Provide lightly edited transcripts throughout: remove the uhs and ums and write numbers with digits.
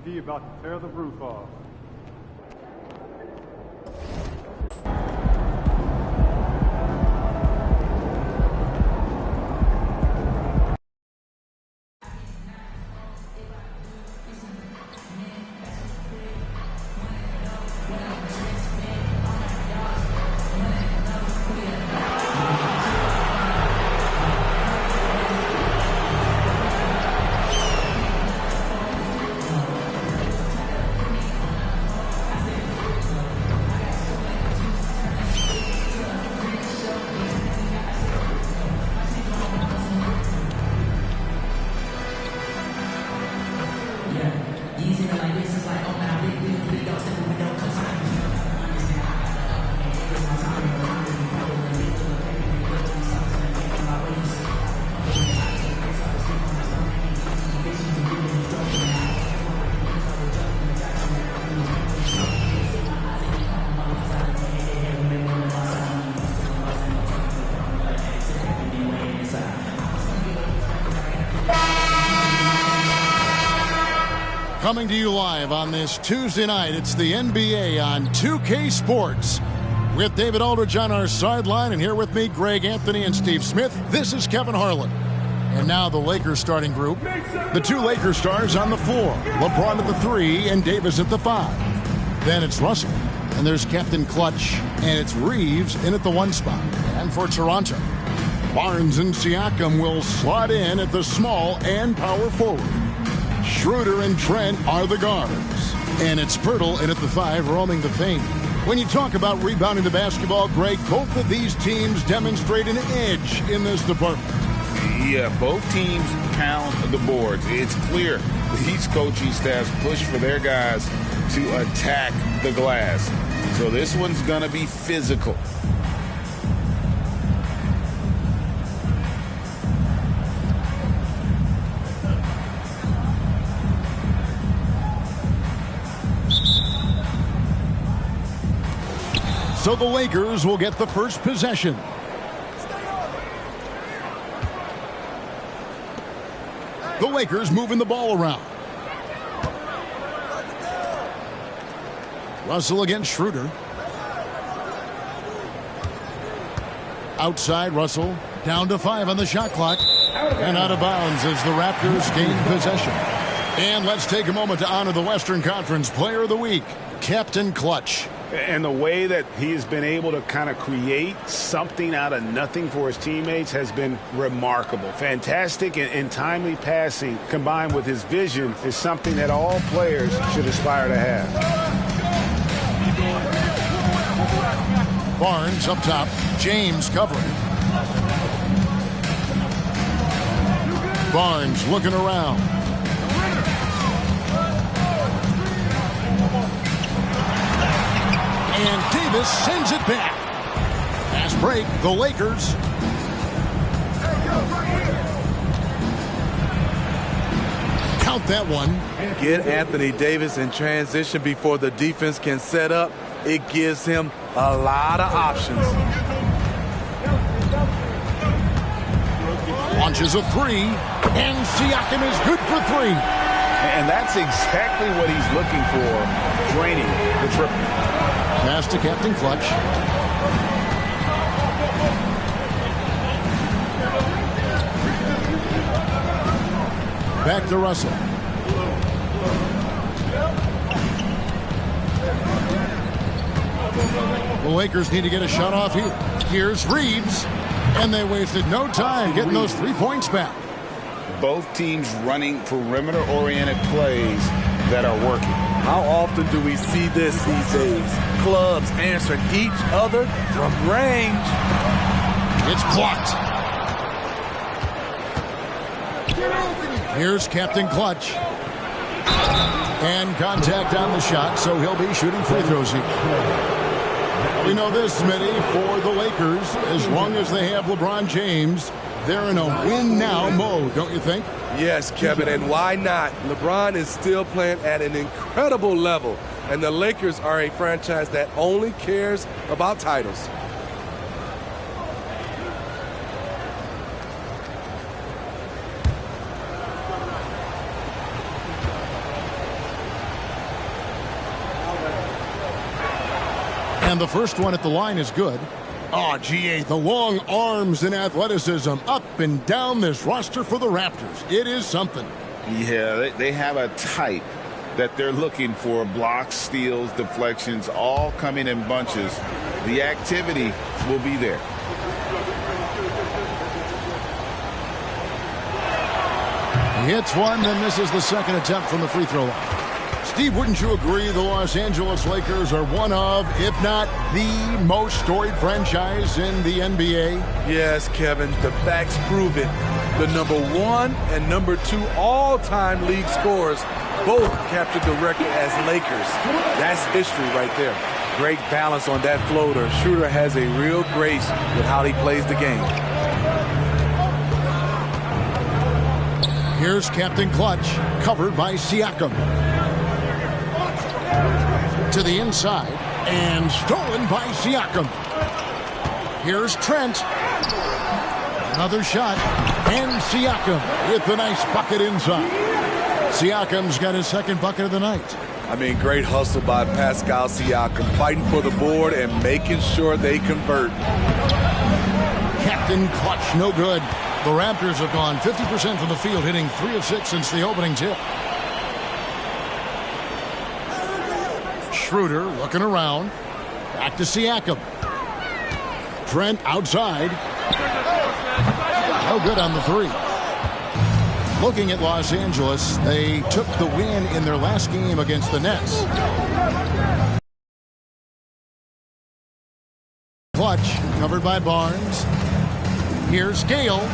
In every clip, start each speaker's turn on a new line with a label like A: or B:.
A: He about to tear the roof off.
B: Coming to you live on this Tuesday night, it's the NBA on 2K Sports. With David Aldridge on our sideline, and here with me, Greg Anthony and Steve Smith. This is Kevin Harlan. And now the Lakers starting group. The two Lakers stars on the floor. LeBron at the 3 and Davis at the 5. Then it's Russell. And there's Captain Clutch. And it's Reeves in at the 1 spot. And for Toronto, Barnes and Siakam will slot in at the small and power forward. Schroeder and Trent are the guards. And it's Pirtle in at the 5, roaming the paint. When you talk about rebounding the basketball, Greg, both of these teams demonstrate an edge in this department.
C: Yeah, both teams pound the boards. It's clear these coaching staffs push for their guys to attack the glass. So this one's going to be physical.
B: So the Lakers will get the first possession. The Lakers moving the ball around. Russell against Schroeder. Outside Russell. Down to 5 on the shot clock. And out of bounds as the Raptors gain possession. And let's take a moment to honor the Western Conference Player of the Week, Captain Clutch.
C: And the way that he has been able to kind of create something out of nothing for his teammates has been remarkable. Fantastic and timely passing combined with his vision is something that all players should aspire to have.
B: Barnes up top. James covering. Barnes looking around. And Davis sends it back. Fast break, the Lakers. Count that one.
D: Get Anthony Davis in transition before the defense can set up. It gives him a lot of options.
B: Launches a 3, and Siakam is good for 3.
C: And that's exactly what he's looking for, draining the triple.
B: Pass to Captain Clutch. Back to Russell. The Lakers need to get a shot off here. Here's Reeves. And they wasted no time getting those 3 points back.
C: Both teams running perimeter-oriented plays that are working.
D: How often do we see this these days? Clubs answering each other from range.
B: It's blocked. Here's Captain Clutch. And contact on the shot, so he'll be shooting free throws here. We know this, Smitty, for the Lakers, as long as they have LeBron James, they're in a win-now mode, don't you think?
D: Yes, Kevin, and why not? LeBron is still playing at an incredible level, and the Lakers are a franchise that only cares about titles.
B: And the first one at the line is good. Oh, GA, the long arms and athleticism up and down this roster for the Raptors. It is something.
E: Yeah, they have a type that they're looking for. Blocks, steals, deflections, all coming in bunches. The activity will be there.
B: He hits one, then misses the second attempt from the free throw line. Steve, wouldn't you agree the Los Angeles Lakers are one of, if not the most storied franchise in the NBA?
D: Yes, Kevin, the facts prove it. The #1 and #2 all-time league scorers both captured the record as Lakers. That's history right there. Great balance on that floater. Schroeder has a real grace with how he plays the game.
B: Here's Captain Clutch, covered by Siakam. To the inside, and stolen by Siakam. Here's Trent. Another shot, and Siakam with a nice bucket inside. Siakam's got his second bucket of the night.
D: I mean, great hustle by Pascal Siakam, fighting for the board and making sure they convert.
B: Captain Clutch, no good. The Raptors have gone 50% from the field, hitting 3 of 6 since the opening tip. Schroeder looking around. Back to Siakam. Trent outside. No good on the three. Looking at Los Angeles, they took the win in their last game against the Nets. Clutch covered by Barnes. Here's Gale.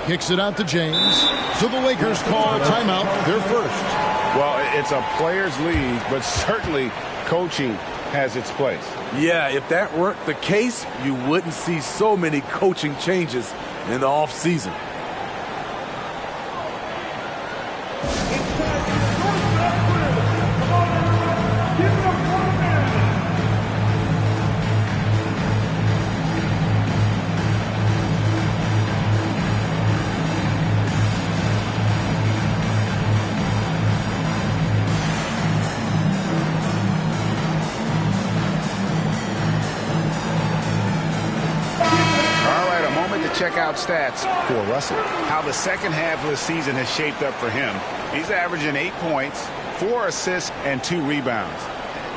B: Kicks it out to James. So the Lakers call timeout, their first.
C: Well, it's a players' league, but certainly coaching has its place.
D: Yeah, if that weren't the case, you wouldn't see so many coaching changes in the offseason.
C: Check out stats for Russell. How the second half of the season has shaped up for him. He's averaging 8 points, 4 assists, and 2 rebounds.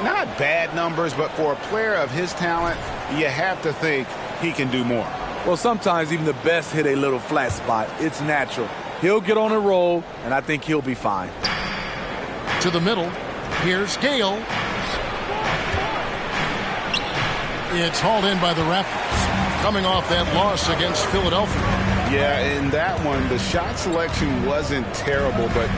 C: Not bad numbers, but for a player of his talent, you have to think he can do more.
D: Well, sometimes even the best hit a little flat spot. It's natural. He'll get on a roll, and I think he'll be fine.
B: To the middle. Here's Gale. It's hauled in by the Raptors, coming off that loss against Philadelphia.
C: Yeah, in that one, the shot selection wasn't terrible, but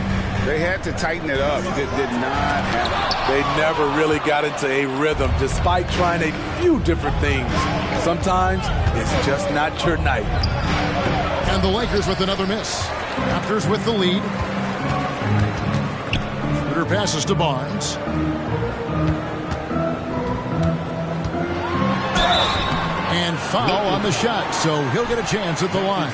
C: they had to tighten it up. It did not happen.
D: They never really got into a rhythm, despite trying a few different things. Sometimes it's just not your night.
B: And the Lakers with another miss. Raptors with the lead. Schroeder passes to Barnes. And foul on the shot, so he'll get a chance at the line.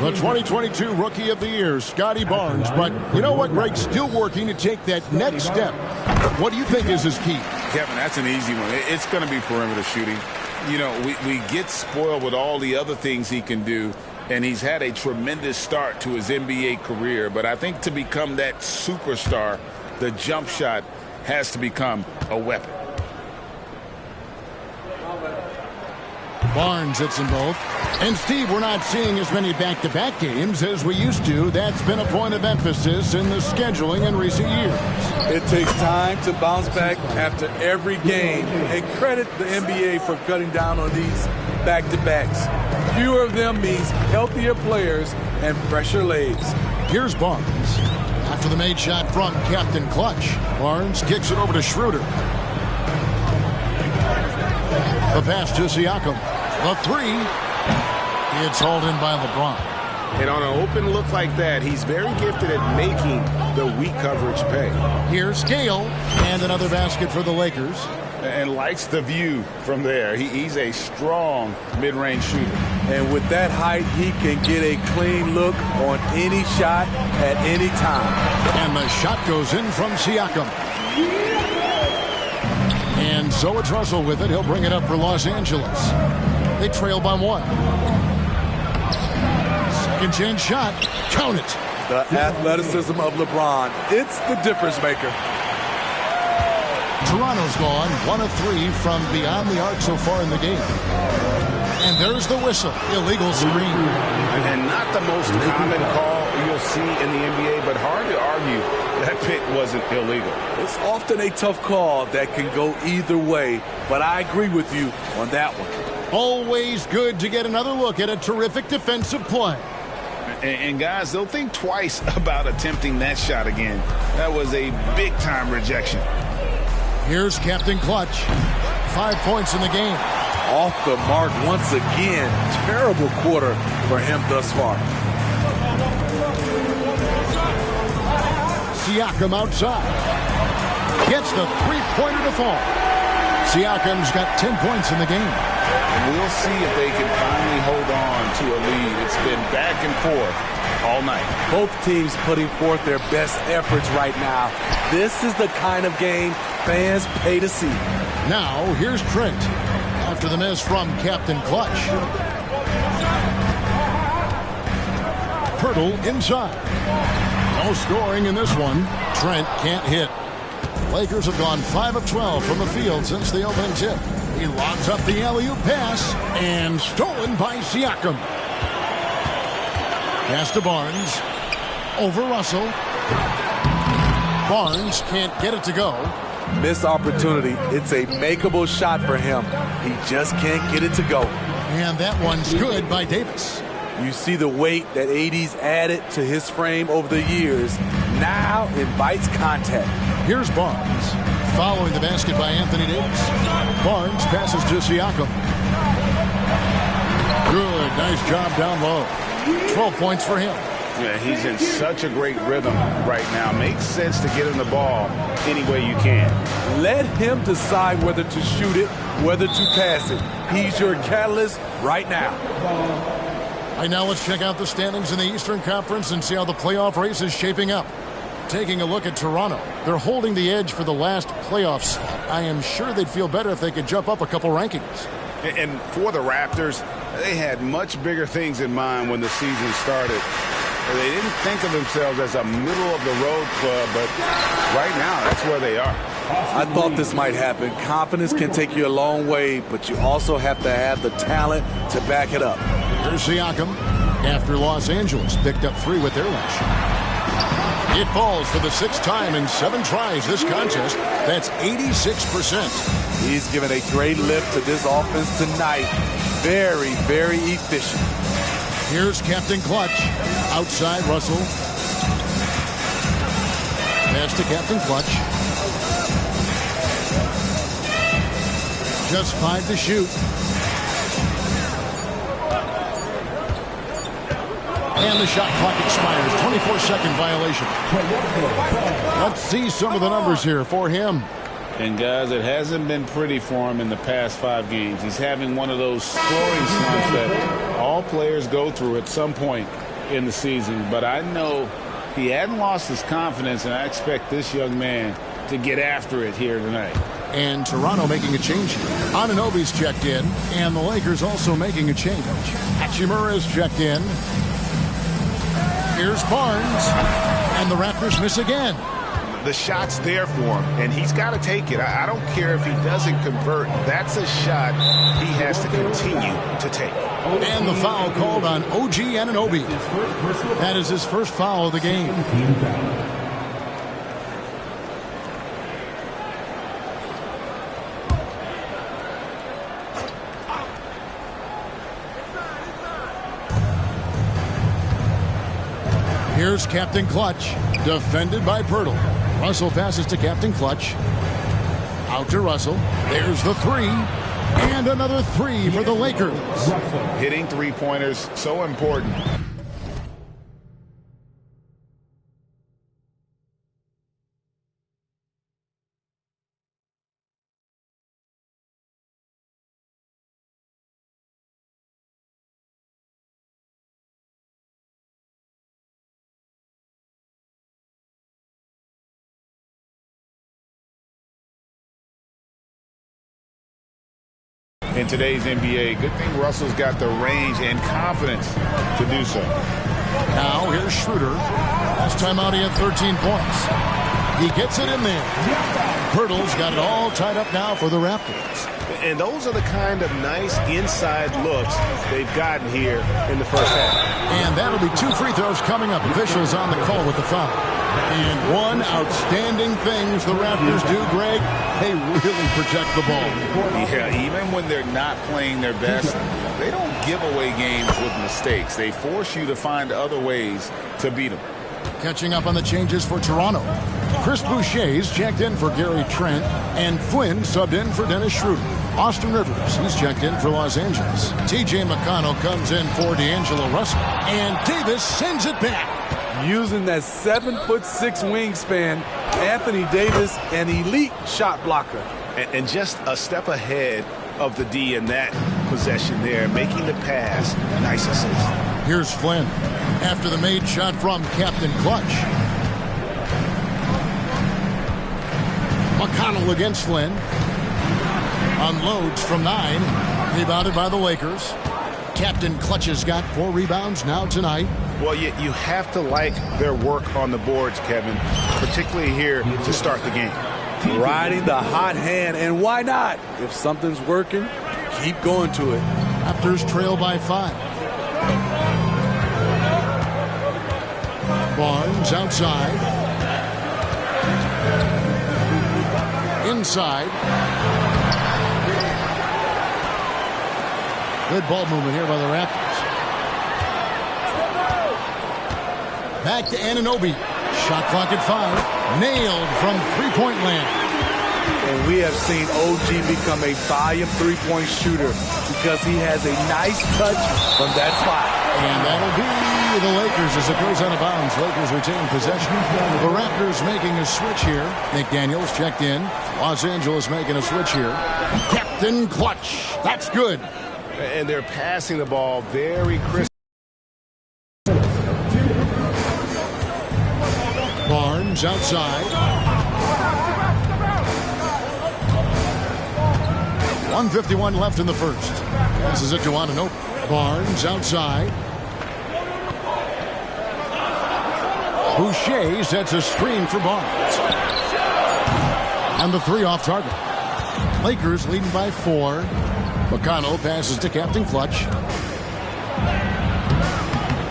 B: The 2022 Rookie of the Year, Scotty Barnes. But you know what, Greg? Still working to take that next step. What do you think is his key?
C: Kevin, that's an easy one. It's going to be perimeter shooting. You know, we get spoiled with all the other things he can do, and he's had a tremendous start to his NBA career. But I think to become that superstar, the jump shot has to become a weapon.
B: Barnes hits them both. And, Steve, we're not seeing as many back-to-back games as we used to. That's been a point of emphasis in the scheduling in recent years.
D: It takes time to bounce back after every game. And credit the NBA for cutting down on these back-to-backs. Fewer of them means healthier players and fresher legs.
B: Here's Barnes. After the made shot from Captain Clutch, Barnes kicks it over to Schroeder. The pass to Siakam. The three. It's hauled in by LeBron.
C: And on an open look like that, he's very gifted at making the weak coverage pay.
B: Here's Gale. And another basket for the Lakers.
C: and likes the view from there. He's a strong mid-range shooter.
D: And with that height, he can get a clean look on any shot at any time.
B: And the shot goes in from Siakam. And so it's Russell with it. He'll bring it up for Los Angeles. They trail by 1. Second chance shot. Count it.
D: The athleticism of LeBron. It's the difference maker.
B: Toronto's gone 1 of 3 from beyond the arc so far in the game. And there's the whistle. Illegal screen.
C: And not the most common call you'll see in the NBA, but hard to argue that pick wasn't illegal.
D: It's often a tough call that can go either way, but I agree with you on that one.
B: Always good to get another look at a terrific defensive play.
C: And guys, they'll think twice about attempting that shot again. That was a big-time rejection.
B: Here's Captain Clutch. 5 points in the game.
D: Off the mark once again. Terrible quarter for him thus far.
B: Siakam outside. Gets the three-pointer to fall. Siakam's got 10 points in the game.
C: And we'll see if they can finally hold on to a lead. It's been back and forth all night.
D: Both teams putting forth their best efforts right now. This is the kind of game fans pay to see.
B: Now, here's Trent. After the miss from Captain Clutch. Pirtle inside. No scoring in this one. Trent can't hit. Lakers have gone 5 of 12 from the field since the opening tip. He lobs up the alley-oop pass and stolen by Siakam. Pass to Barnes. Over Russell. Barnes can't get it to go.
D: Missed opportunity. It's a makeable shot for him. He just can't get it to go.
B: And that one's good by Davis.
D: You see the weight that AD's added to his frame over the years. Now invites contact.
B: Here's Barnes. Following the basket by Anthony Davis. Barnes passes to Siakam. Good. Nice job down low. 12 points for him.
C: Yeah, he's in such a great rhythm right now. Makes sense to get him the ball any way you can.
D: Let him decide whether to shoot it, whether to pass it. He's your catalyst right now.
B: All right, now let's check out the standings in the Eastern Conference and see how the playoff race is shaping up. Taking a look at Toronto. They're holding the edge for the last playoff slot. I am sure they'd feel better if they could jump up a couple rankings.
C: And for the Raptors, they had much bigger things in mind when the season started. They didn't think of themselves as a middle-of-the-road club, but right now, that's where they are.
D: I thought this might happen. Confidence can take you a long way, but you also have to have the talent to back it up.
B: Here's Siakam. After Los Angeles picked up 3 with their last shot. It falls for the 6th time in 7 tries this contest. That's 86%.
D: He's given a great lift to this offense tonight. Very, very efficient.
B: Here's Captain Clutch. Outside Russell. Pass to Captain Clutch. Just 5 to shoot. And the shot clock expires. 24-second violation. Let's see some of the numbers here for him.
C: And guys, it hasn't been pretty for him in the past 5 games. He's having one of those scoring slumps that all players go through at some point in the season. But I know he hadn't lost his confidence, and I expect this young man to get after it here tonight.
B: And Toronto making a change here. Anunoby's checked in, and the Lakers also making a change. Hachimura's checked in. Here's Barnes, and the Raptors miss again.
C: The shot's there for him, and he's got to take it. I don't care if he doesn't convert. That's a shot he has to continue to take.
B: And the foul called on OG Anunoby. That is his first foul of the game. Here's Captain Clutch, defended by Pirtle. Russell passes to Captain Clutch. Out to Russell. There's the 3. And another 3 for the Lakers.
C: Hitting three-pointers, so important.
E: in today's NBA. Good thing Russell's got the range and confidence to do so.
B: Now here's Schroeder. Last time out he had 13 points. He gets it in there. Pirtle's got it all tied up now for the Raptors.
C: And those are the kind of nice inside looks they've gotten here in the first half.
B: And that'll be 2 free throws coming up. Officials on the call with the foul. And one outstanding thing the Raptors do, Greg, they really protect the ball.
E: Yeah, even when they're not playing their best, they don't give away games with mistakes. They force you to find other ways to beat them.
B: Catching up on the changes for Toronto. Chris Boucher's checked in for Gary Trent, and Flynn subbed in for Dennis Schroeder. Austin Rivers, he's checked in for Los Angeles. T.J. McConnell comes in for D'Angelo Russell, and Davis sends it back.
D: Using that 7'6" wingspan, Anthony Davis, an elite shot blocker.
C: And just a step ahead of the D in that possession there, making the pass. Nice assist.
B: Here's Flynn after the made shot from Captain Clutch. McConnell against Flynn. Unloads from 9. Rebounded by the Lakers. Captain Clutch has got 4 rebounds now tonight.
C: Well, you have to like their work on the boards, Kevin, particularly here to start the game.
D: Riding the hot hand, and why not? If something's working, keep going to it.
B: Raptors trail by 5. Barnes outside. Inside. Good ball movement here by the Raptors. Back to Anunoby. Shot clock at 5. Nailed from three-point land.
D: And we have seen OG become a volume three-point shooter because he has a nice touch from that spot.
B: And that'll be the Lakers as it goes out of bounds. Lakers retain possession. The Raptors making a switch here. McDaniels checked in. Los Angeles making a switch here. Captain Clutch. That's good.
C: And they're passing the ball very crisp.
B: Barnes outside. 1:51 left in the first. This is it to Anunoby. Barnes outside. Boucher sets a screen for Barnes. And the 3 off target. Lakers leading by 4. McConnell passes to Captain Clutch.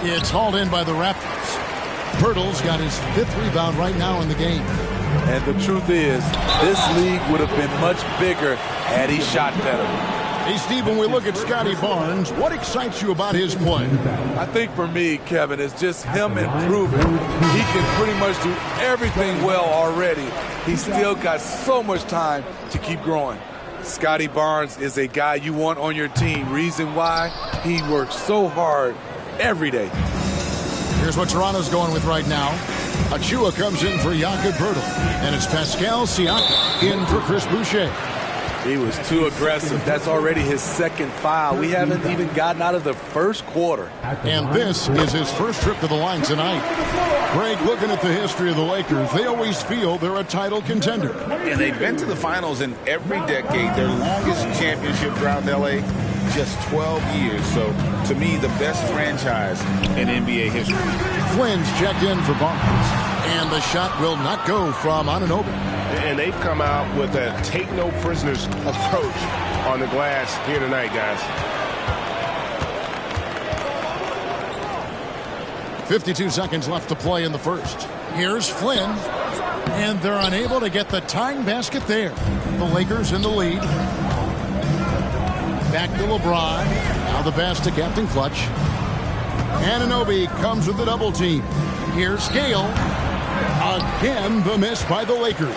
B: It's hauled in by the Raptors. Pirtle's got his 5th rebound right now in the game.
D: And the truth is, this league would have been much bigger had he shot better.
B: Hey, Steve, when we look at Scotty Barnes, what excites you about his play?
D: I think for me, Kevin, it's just him improving. He can pretty much do everything well already. He's still got so much time to keep growing. Scotty Barnes is a guy you want on your team. Reason why? He works so hard every day.
B: Here's what Toronto's going with right now. Achua comes in for Jakob Poeltl. And it's Pascal Siakam in for Chris Boucher.
D: He was too aggressive. That's already his 2nd foul. We haven't even gotten out of the first quarter.
B: And this is his first trip to the line tonight. Greg, looking at the history of the Lakers, they always feel they're a title contender.
E: And they've been to the finals in every decade. Their longest championship drought in L.A., just 12 years. So, to me, the best franchise in NBA history.
B: Flynn's checked in for Barnes. And the shot will not go from Anunoby.
C: And they've come out with a take-no-prisoners approach on the glass here tonight, guys.
B: 52 seconds left to play in the first. Here's Flynn. And they're unable to get the tying basket there. The Lakers in the lead. Back to LeBron. Now the pass to Captain Clutch. Anunoby comes with the double team. Here's Gale. Again, the miss by the Lakers.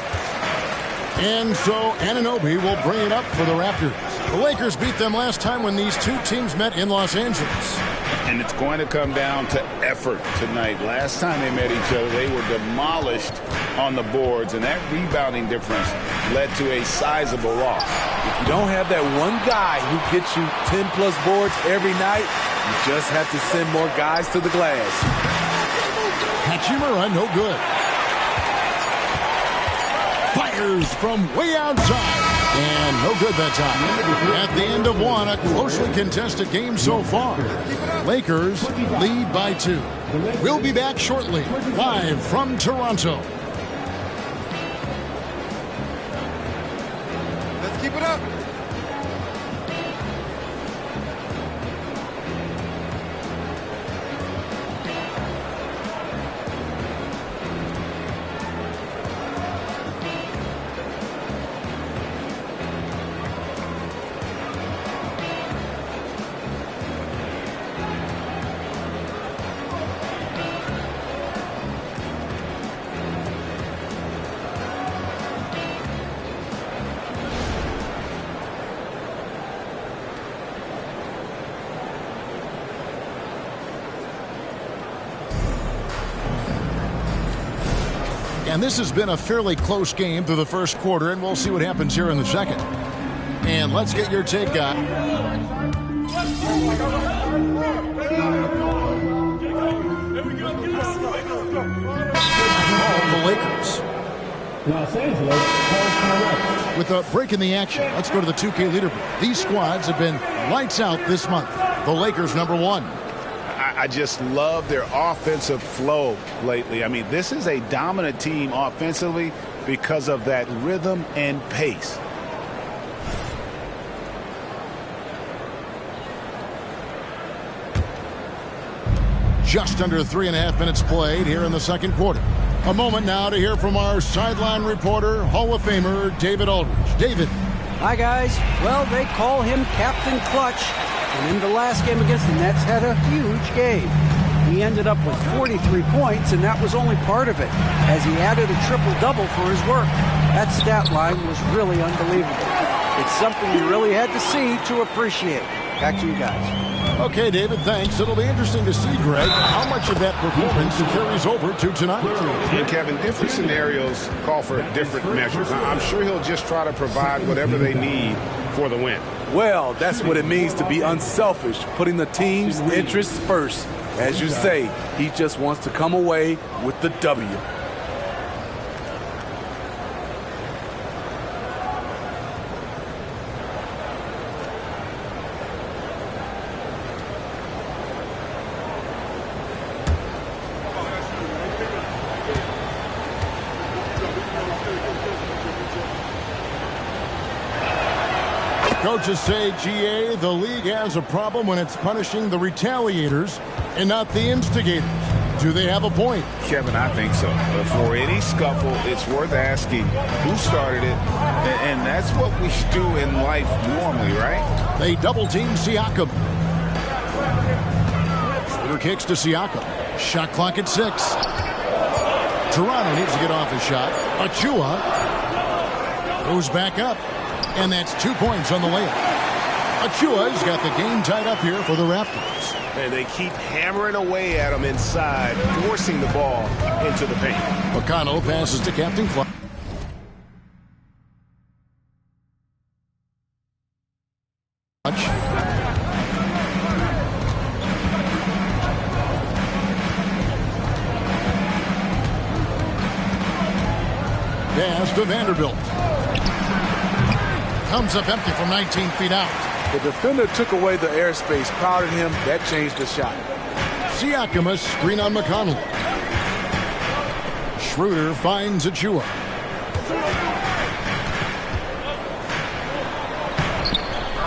B: And so Anunoby will bring it up for the Raptors. The Lakers beat them last time when these two teams met in Los Angeles.
E: And it's going to come down to effort tonight. Last time they met each other, they were demolished on the boards, and that rebounding difference led to a sizable loss.
D: If you don't have that one guy who gets you 10-plus boards every night, you just have to send more guys to the glass.
B: Hachimura, no good. Fires from way outside. And no good that time. At the end of one, a closely contested game so far. Lakers lead by 2. We'll be back shortly, live from Toronto.
F: Let's keep it up.
B: And this has been a fairly close game through the first quarter, and we'll see what happens here in the second. And let's get your take on the Lakers. With a break in the action, let's go to the 2K leaderboard. These squads have been lights out this month. The Lakers #1.
C: I just love their offensive flow lately. I mean, this is a dominant team offensively because of that rhythm and pace.
B: Just under 3.5 minutes played here in the second quarter. A moment now to hear from our sideline reporter, Hall of Famer David Aldridge. David.
G: Hi, guys. Well, they call him Captain Clutch. And in the last game against the Nets, had a huge game. He ended up with 43 points, and that was only part of it, as he added a triple-double for his work. That stat line was really unbelievable. It's something you really had to see to appreciate. Back to you guys.
B: Okay, David, thanks. It'll be interesting to see, Greg, how much of that performance carries over to tonight.
C: And Kevin, different scenarios call for different measures. I'm sure he'll just try to provide whatever they need for the win.
D: Well, that's what it means to be unselfish, putting the team's interests first. As you say, he just wants to come away with the W.
B: Coaches say, GA, the league has a problem when it's punishing the retaliators and not the instigators. Do they have a point?
C: Kevin, I think so. For any scuffle, it's worth asking who started it, and that's what we do in life normally, right?
B: They double-team Siakam. Shooter kicks to Siakam. Shot clock at 6. Toronto needs to get off his shot. Achua goes back up. And that's 2 points on the layup. Achua's got the game tied up here for the Raptors.
C: And they keep hammering away at him inside, forcing the ball into the paint.
B: McConnell passes to Captain Clutch. Pass to Vanderbilt. Comes up empty from 19 feet out.
D: The defender took away the airspace, crowded him. That changed the shot.
B: Siakam, a screen on McConnell. Schroeder finds Achua.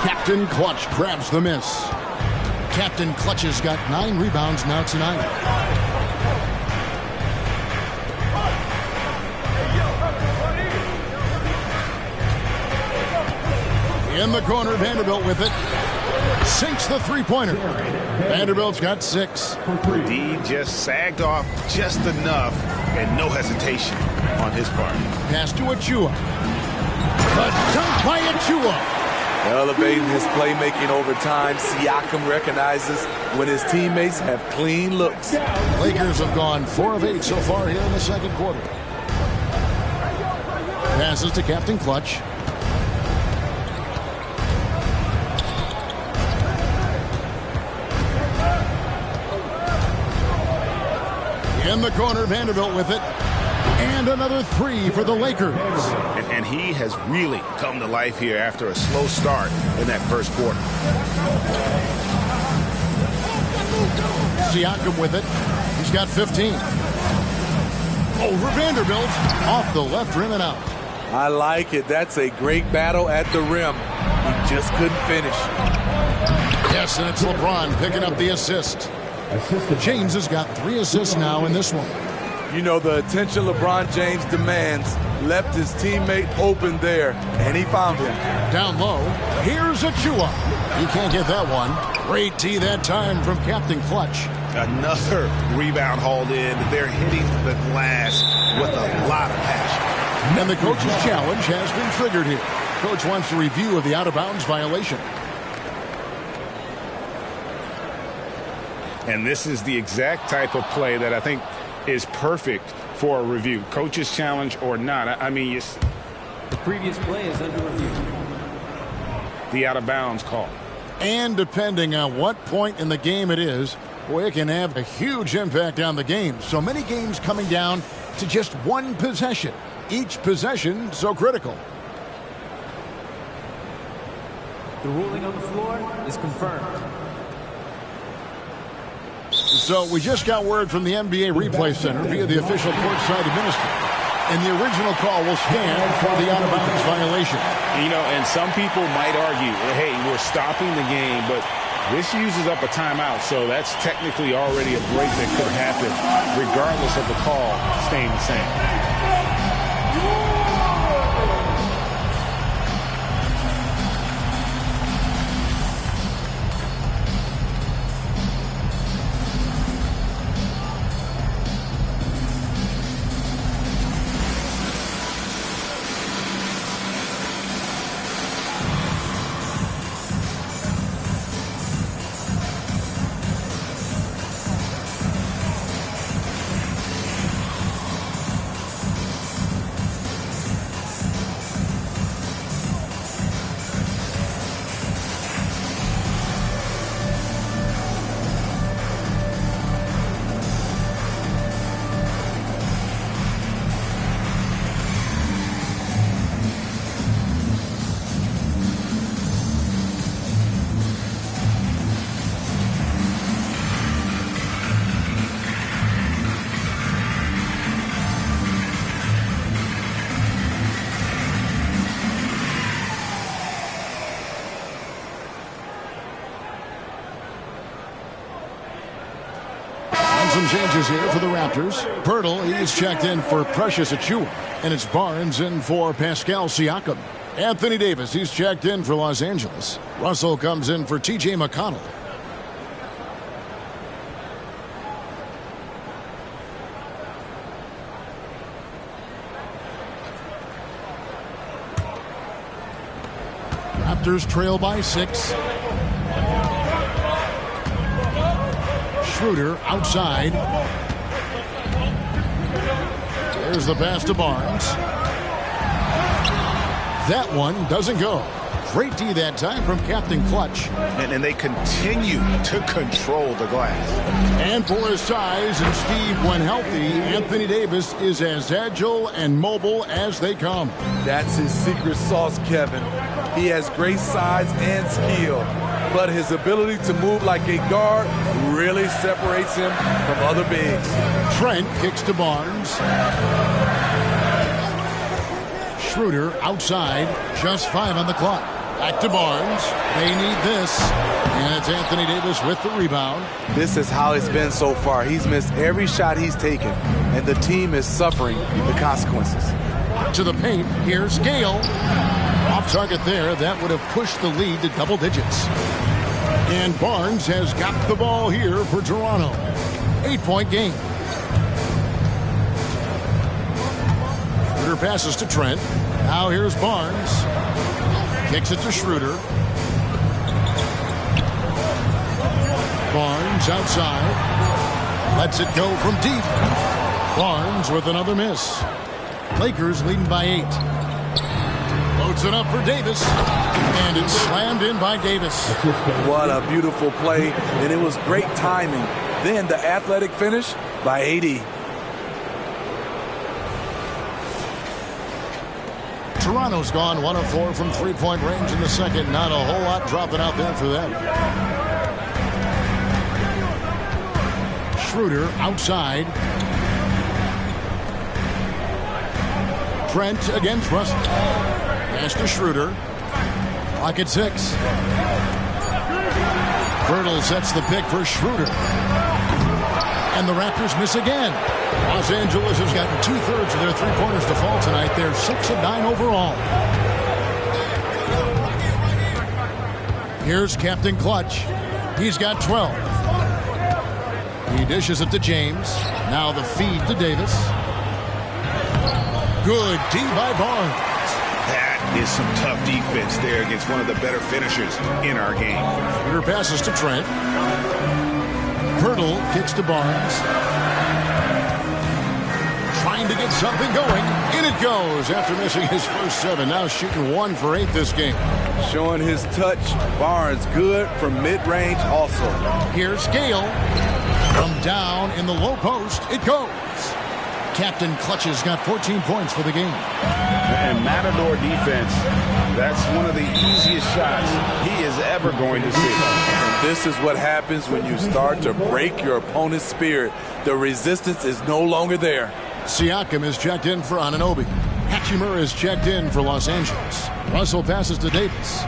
B: Captain Clutch grabs the miss. Captain Clutch has got 9 rebounds now tonight. In the corner, Vanderbilt with it. Sinks the three-pointer. Vanderbilt's got 6.
C: D just sagged off just enough, and no hesitation on his part.
B: Pass to Achua. A dunk by Achua.
D: Elevating his playmaking over time, Siakam recognizes when his teammates have clean looks.
B: Lakers have gone 4 of 8 so far here in the second quarter. Passes to Captain Clutch. In the corner, Vanderbilt with it. And another three for the Lakers.
C: And he has really come to life here after a slow start in that first quarter.
B: Siakam with it. He's got 15. Over Vanderbilt. Off the left rim and out.
D: I like it. That's a great battle at the rim. He just couldn't finish.
B: Yes, and it's LeBron picking up the assist. James has got 3 assists now in this one.
D: You know, the attention LeBron James demands left his teammate open there, and he found him.
B: Down low, here's Achua. He can't get that one. Great tee that time from Captain Clutch.
C: Another rebound hauled in. They're hitting the glass with a lot of passion.
B: And the coach's challenge has been triggered here. Coach wants a review of the out-of-bounds violation.
C: And this is the exact type of play that I think is perfect for a review. Coach's challenge or not. I mean,
F: the previous play is under review.
C: The out-of-bounds call.
B: And depending on what point in the game it is, boy, it can have a huge impact on the game. So many games coming down to just one possession. Each possession so critical.
F: The ruling on the floor is confirmed.
B: So we just got word from the NBA Replay Center via the official courtside administrator. And the original call will stand for the out-of-bounds violation.
C: You know, and some people might argue, hey, we're stopping the game, but this uses up a timeout, so that's technically already a break that could happen, regardless of the call staying the same.
B: Some changes here for the Raptors. Pirtle, he's checked in for Precious Achua. And it's Barnes in for Pascal Siakam. Anthony Davis, he's checked in for Los Angeles. Russell comes in for TJ McConnell. Raptors trail by 6. Schroeder outside. There's the pass to Barnes. That one doesn't go. Great D that time from Captain Clutch.
C: And they continue to control the glass.
B: And for his size and Steve, when healthy, Anthony Davis is as agile and mobile as they come.
D: That's his secret sauce, Kevin. He has great size and skill, but his ability to move like a guard really separates him from other bigs.
B: Trent kicks to Barnes. Schroeder outside, just 5 on the clock. Back to Barnes. They need this. And it's Anthony Davis with the rebound.
D: This is how it's been so far. He's missed every shot he's taken, and the team is suffering the consequences.
B: To the paint, here's Gale. Off target there, that would have pushed the lead to double digits. And Barnes has got the ball here for Toronto. 8-point game. Schroeder passes to Trent. Now here's Barnes. Kicks it to Schroeder. Barnes outside. Lets it go from deep. Barnes with another miss. Lakers leading by 8. Loads it up for Davis. And it's slammed in by Davis.
D: What a beautiful play, and it was great timing. Then the athletic finish by AD.
B: Toronto's gone 1 of 4 from three-point range in the second. Not a whole lot dropping out there for them. Schroeder outside. Trent against Russell. Pass to Schroeder. Clock at 6. Birtle sets the pick for Schroeder. And the Raptors miss again. Los Angeles has gotten 2/3 of their three-pointers to fall tonight. They're 6 of 9 overall. Here's Captain Clutch. He's got 12. He dishes it to James. Now the feed to Davis. Good D by Barnes.
C: That is some tough defense there against one of the better finishers in our game.
B: Shooter passes to Trent. Pirtle kicks to Barnes. Trying to get something going. In it goes after missing his first 7. Now shooting 1 for 8 this game.
D: Showing his touch. Barnes good from mid-range also.
B: Here's Gale. From down in the low post, it goes. Captain Clutch has got 14 points for the game.
C: And Matador defense, that's one of the easiest shots he is ever going to see.
D: And this is what happens when you start to break your opponent's spirit. The resistance is no longer there.
B: Siakam is checked in for Anunoby. Hachimura is checked in for Los Angeles. Russell passes to Davis.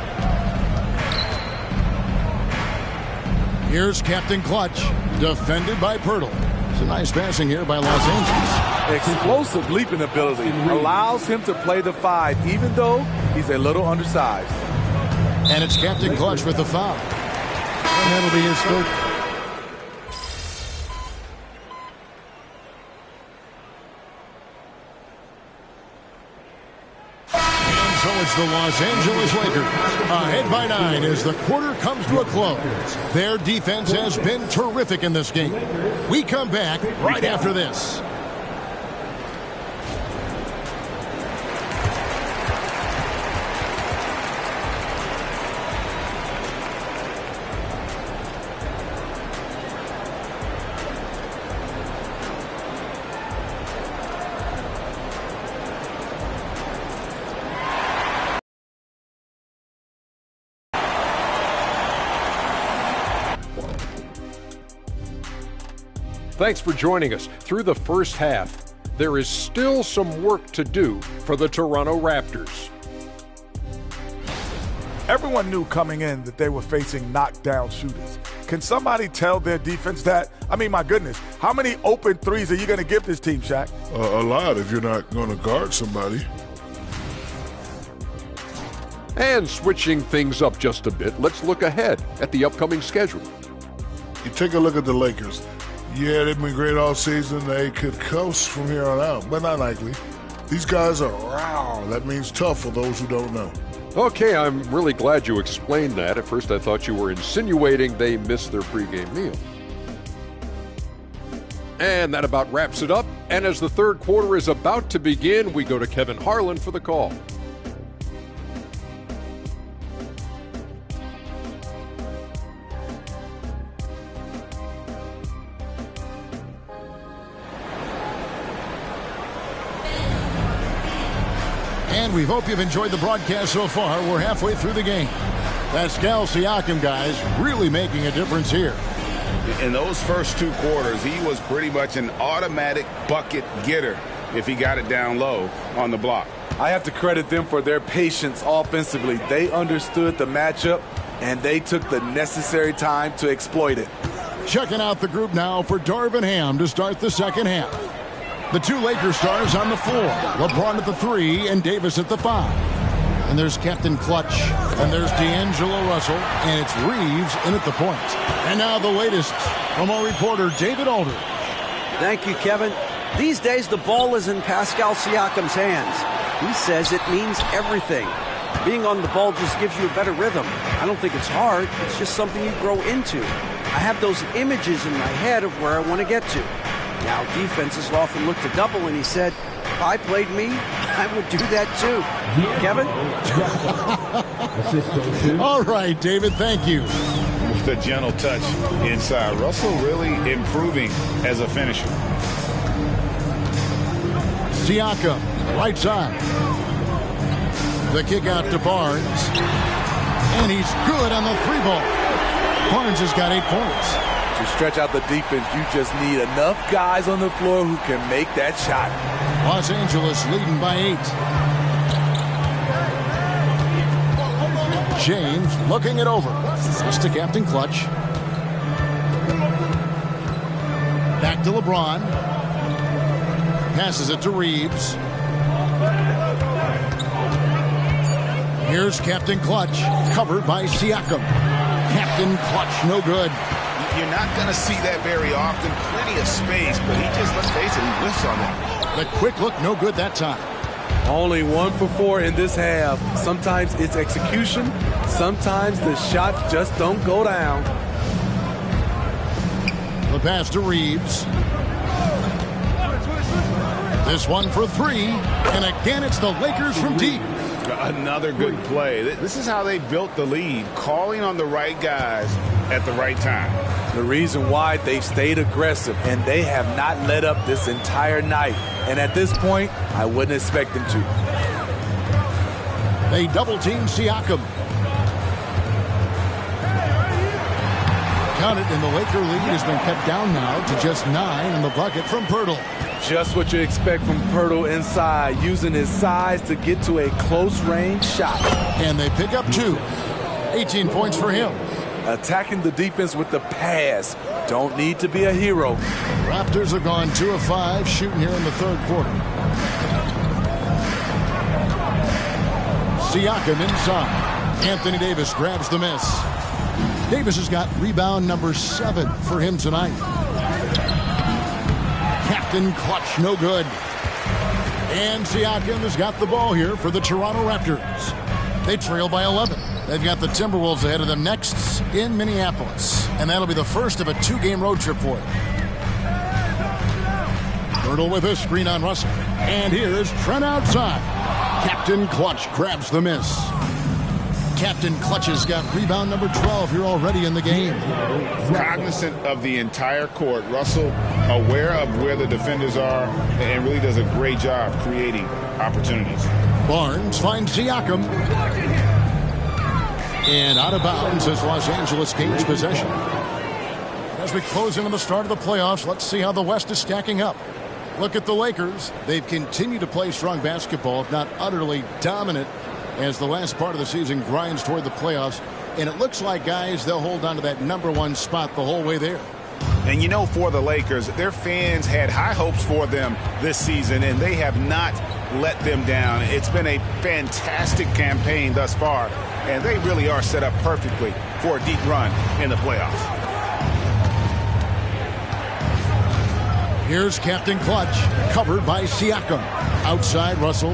B: Here's Captain Clutch, defended by Pirtle. It's a nice passing here by Los Angeles.
D: Explosive leaping ability allows him to play the 5, even though he's a little undersized.
B: And it's Captain Clutch with the foul. And that'll be his third. So it's the Los Angeles Lakers ahead by 9 as the quarter comes to a close. Their defense has been terrific in this game. We come back right after this.
H: Thanks for joining us. Through the first half, there is still some work to do for the Toronto Raptors.
I: Everyone knew coming in that they were facing knockdown shooters. Can somebody tell their defense that? I mean, my goodness, how many open threes are you going to give this team, Shaq?
J: A lot if you're not going to guard somebody.
H: And switching things up just a bit, let's look ahead at the upcoming schedule.
J: You take a look at the Lakers. Yeah, they've been great all season. They could coast from here on out, but not likely. These guys are raw. That means tough for those who don't know.
H: Okay, I'm really glad you explained that. At first I thought you were insinuating they missed their pregame meal. And that about wraps it up. And as the third quarter is about to begin, we go to Kevin Harlan for the call.
B: And we hope you've enjoyed the broadcast so far. We're halfway through the game. Pascal Siakam, guys, really making a difference here.
C: In those first 2 quarters, he was pretty much an automatic bucket getter if he got it down low on the block.
D: I have to credit them for their patience offensively. They understood the matchup, and they took the necessary time to exploit it.
B: Checking out the group now for Darvin Ham to start the second half. The 2 Lakers stars on the floor. LeBron at the 3 and Davis at the 5. And there's Captain Clutch. And there's D'Angelo Russell. And it's Reeves in at the point. And now the latest from our reporter, David Aldridge.
G: Thank you, Kevin. These days, the ball is in Pascal Siakam's hands. He says it means everything. Being on the ball just gives you a better rhythm. I don't think it's hard. It's just something you grow into. I have those images in my head of where I want to get to. Now, defenses often look to double, and he said, if I played me, I would do that too. Kevin?
B: All right, David, thank you.
C: With a gentle touch inside. Russell really improving as a finisher.
B: Siakam, right side. The kick out to Barnes. And he's good on the 3-ball. Barnes has got 8 points.
D: To stretch out the defense, you just need enough guys on the floor who can make that shot.
B: Los Angeles leading by 8. James looking it over. Pass to Captain Clutch. Back to LeBron. Passes it to Reeves. Here's Captain Clutch, covered by Siakam. Captain Clutch, no good.
C: You're not going to see that very often. Plenty of space, but he just, let's face it, he whiffs on that.
B: The quick look, no good that time.
D: Only 1 for 4 in this half. Sometimes it's execution. Sometimes the shots just don't go down.
B: The pass to Reeves. This one for 3. And again, it's the Lakers from deep.
C: Another good play. This is how they built the lead, calling on the right guys at the right time.
D: The reason why they've stayed aggressive, and they have not let up this entire night. And at this point, I wouldn't expect them to.
B: They double-team Siakam. Count it, and the Laker lead has been cut down now to just 9 in the bucket from Pirtle.
D: Just what you expect from Pirtle inside, using his size to get to a close-range shot.
B: And they pick up 2. 18 points for him.
D: Attacking the defense with the pass. Don't need to be a hero.
B: Raptors have gone 2 of 5 shooting here in the 3rd quarter. Siakam inside. Anthony Davis grabs the miss. Davis has got rebound number 7 for him tonight. Captain Clutch, no good. And Siakam has got the ball here for the Toronto Raptors. They trail by 11. They've got the Timberwolves ahead of them next in Minneapolis. And that'll be the first of a 2-game road trip for them. Pirtle with a screen on Russell. And here's Trent outside. Captain Clutch grabs the miss. Captain Clutch has got rebound number 12 here already in the game.
C: Cognizant of the entire court, Russell aware of where the defenders are and really does a great job creating opportunities.
B: Barnes finds Siakam. And out of bounds as Los Angeles gains possession. As we close in on the start of the playoffs, let's see how the West is stacking up. Look at the Lakers. They've continued to play strong basketball, if not utterly dominant, as the last part of the season grinds toward the playoffs. And it looks like, guys, they'll hold on to that number 1 spot the whole way there.
C: And you know, for the Lakers, their fans had high hopes for them this season, and they have not let them down. It's been a fantastic campaign thus far, and they really are set up perfectly for a deep run in the playoffs.
B: Here's Captain Clutch, covered by Siakam. Outside Russell.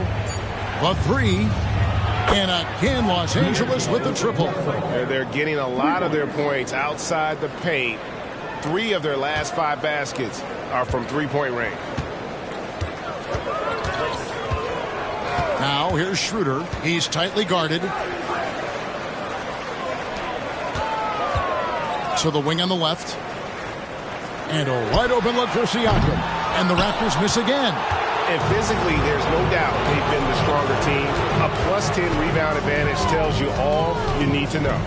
B: The 3. And again, Los Angeles with the triple.
C: They're getting a lot of their points outside the paint. 3 of their last 5 baskets are from 3-point range.
B: Now here's Schroeder. He's tightly guarded. To the wing on the left. And a wide open look for Siakam. And the Raptors miss again.
C: And physically, there's no doubt they've been the stronger team. A +10 rebound advantage tells you all you need to know.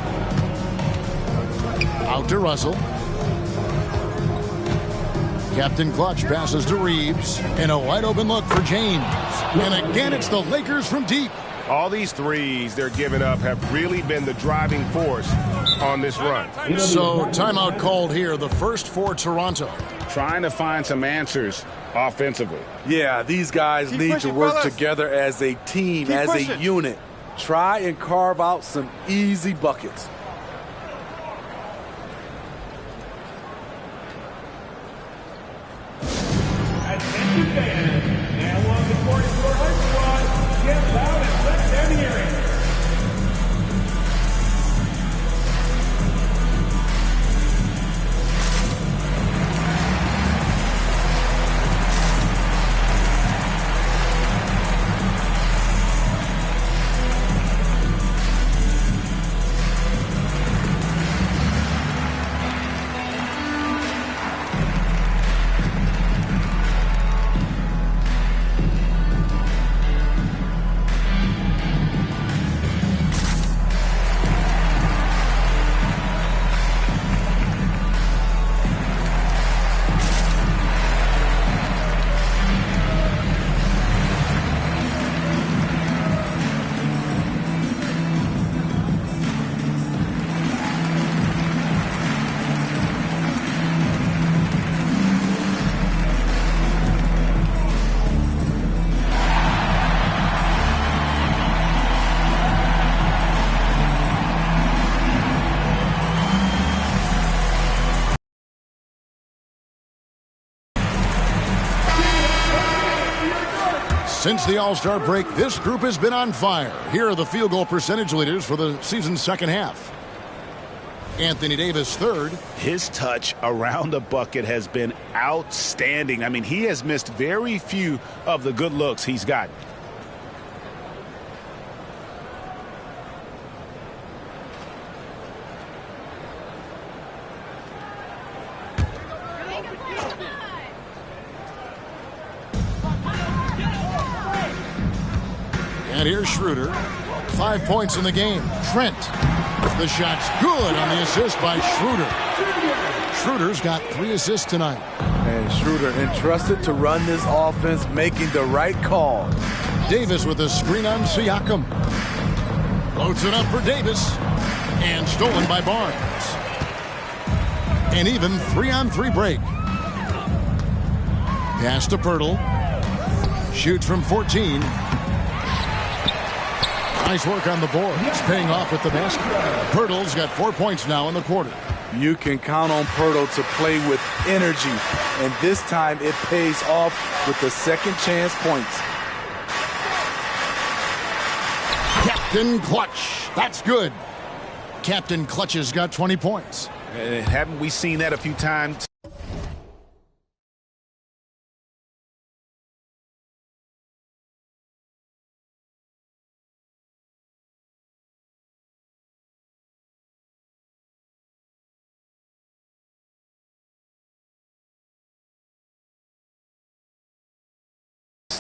B: Out to Russell. Captain Clutch passes to Reeves. And a wide open look for James. And again, it's the Lakers from deep.
C: All these threes they're giving up have really been the driving force on this run.
B: So timeout called here, the first for Toronto.
C: Trying to find some answers offensively.
D: Yeah, these guys need to work together as a team, as a unit. Try and carve out some easy buckets.
K: Attention fans, now on the court for our squad, get loud and let them hear it.
B: Since the All-Star break, this group has been on fire. Here are the field goal percentage leaders for the season's second half. Anthony Davis, third.
C: His touch around the bucket has been outstanding. I mean, he has missed very few of the good looks he's gotten.
B: And here's Schroeder. 5 points in the game. Trent. The shot's good on the assist by Schroeder. Schroeder's got 3 assists tonight.
D: And Schroeder entrusted to run this offense, making the right call.
B: Davis with a screen on Siakam. Floats it up for Davis. And stolen by Barnes. An even 3-on-3 break. Pass to Pirtle. Shoots from 14. Nice work on the board. It's paying off with the basket. Pirtle's got 4 points now in the quarter.
D: You can count on Pirtle to play with energy, and this time it pays off with the second chance points.
B: Captain Clutch. That's good. Captain Clutch has got 20 points.
C: Haven't we seen that a few times?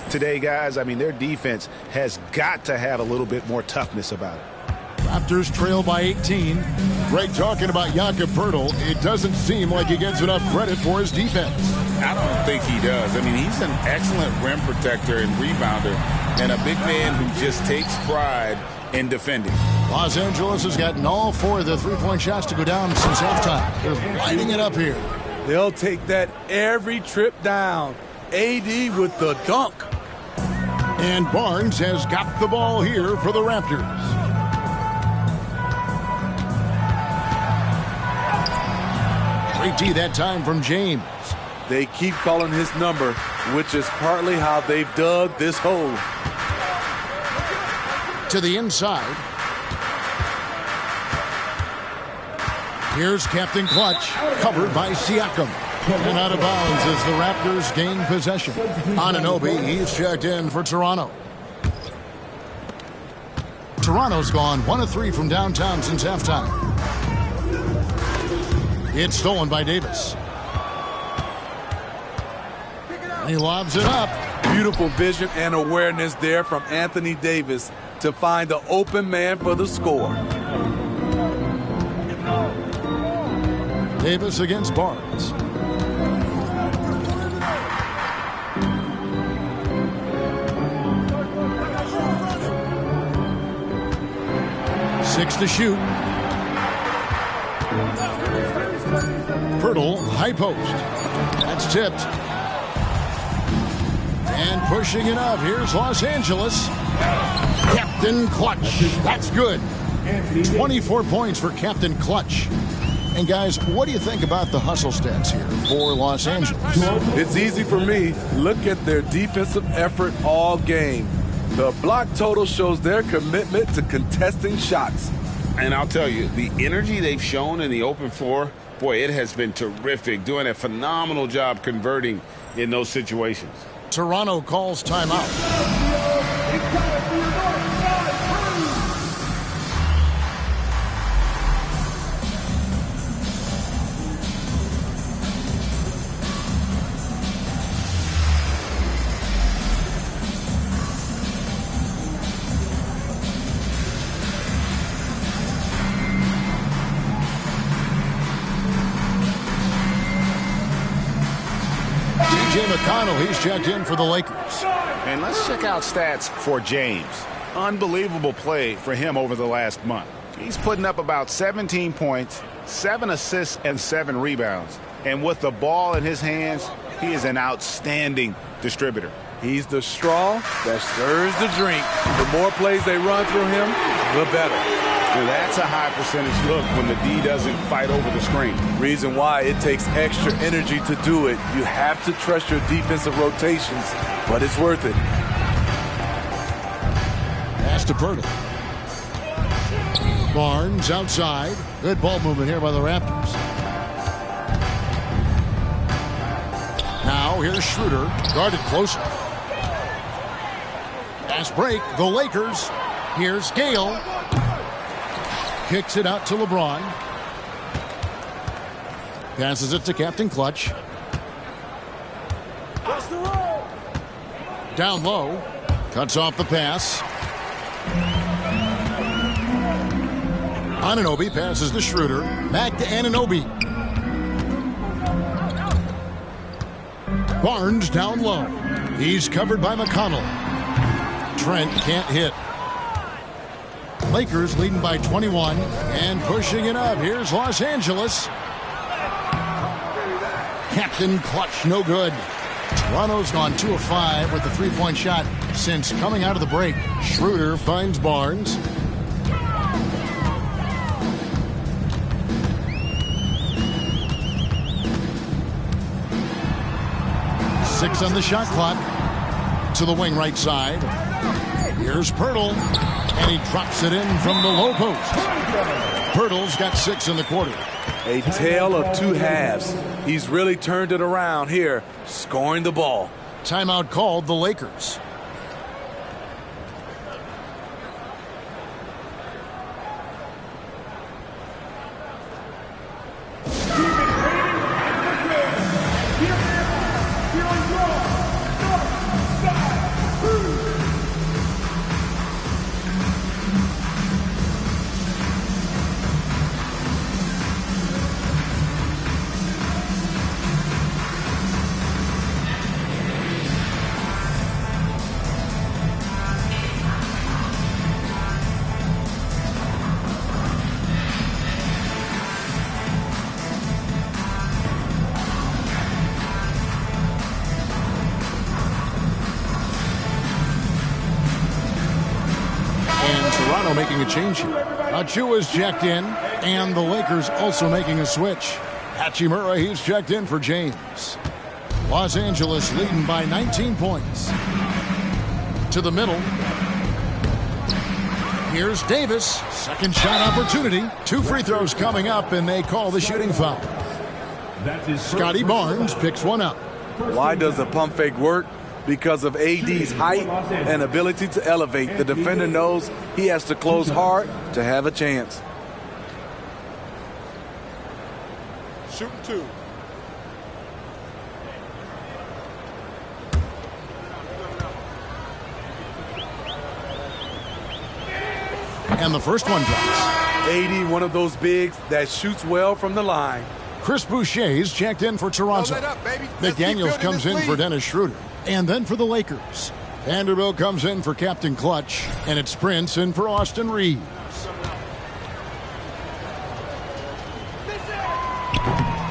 C: Today, guys, I mean, their defense has got to have a little bit more toughness about it.
B: Raptors trail by 18. Greg talking about Jakob Poeltl. It doesn't seem like he gets enough credit for his defense.
E: I don't think he does. I mean, he's an excellent rim protector and rebounder, and a big man who just takes pride in defending.
B: Los Angeles has gotten all 4 of the three-point shots to go down since halftime. They're lighting it up here.
D: They'll take that every trip down. AD with the dunk.
B: And Barnes has got the ball here for the Raptors. Great D that time from James.
D: They keep calling his number, which is partly how they've dug this hole.
B: To the inside. Here's Captain Clutch, covered by Siakam. And out of bounds as the Raptors gain possession. Anunoby, he's checked in for Toronto. Toronto's gone 1 of 3 from downtown since halftime. It's stolen by Davis. He lobs it up.
D: Beautiful vision and awareness there from Anthony Davis to find the open man for the score.
B: Davis against Barnes. Six to shoot. Poeltl, high post. That's tipped. And pushing it up. Here's Los Angeles. Captain Clutch. That's good. 24 points for Captain Clutch. And guys, what do you think about the hustle stats here for Los Angeles?
D: It's easy for me. Look at their defensive effort all game. The block total shows their commitment to contesting shots.
E: And I'll tell you, the energy they've shown in the open floor, boy, it has been terrific. Doing a phenomenal job converting in those situations.
B: Toronto calls timeout. McConnell, he's checked in for the Lakers.
C: And let's check out stats for James. Unbelievable play for him over the last month. He's putting up about 17 points, 7 assists, and 7 rebounds. And with the ball in his hands, he is an outstanding distributor.
D: He's the straw that stirs the drink. The more plays they run through him, the better.
C: And that's a high percentage look when the D doesn't fight over the screen.
D: Reason why it takes extra energy to do it. You have to trust your defensive rotations, but it's worth it.
B: to Pirtle. Barnes outside. Good ball movement here by the Raptors. Now here's Schroeder, guarded closer. Fast break, the Lakers. Here's Gale. Kicks it out to LeBron. Passes it to Captain Clutch. Down low. Cuts off the pass. Anunoby passes to Schroeder. Back to Anunoby. Barnes down low. He's covered by McConnell. Trent can't hit. Lakers leading by 21 and pushing it up. Here's Los Angeles. Captain Clutch, no good. Toronto's gone 2 of 5 with the three-point shot since coming out of the break. Schroeder finds Barnes. Six on the shot clock. To the wing right side. Here's Pirtle. And he drops it in from the low post. Pirtle's got 6 in the quarter.
D: A tale of two halves. He's really turned it around here, scoring the ball.
B: Timeout called the Lakers. Making a change here. Achua's checked in, and the Lakers also making a switch. Hachimura, he's checked in for James. Los Angeles leading by 19 points. To the middle. Here's Davis. Second shot opportunity. 2 free throws coming up, and they call the shooting foul. Scotty Barnes picks one up.
D: Why does the pump fake work? Because of AD's height and ability to elevate. The defender knows he has to close hard to have a chance.
I: Shooting 2.
B: And the first one drops.
D: AD, one of those bigs that shoots well from the line.
B: Chris Boucher's checked in for Toronto. McDaniels comes in for Dennis Schroeder. And then for the Lakers, Vanderbilt comes in for Captain Clutch, and it's Prince in for Austin Reeves.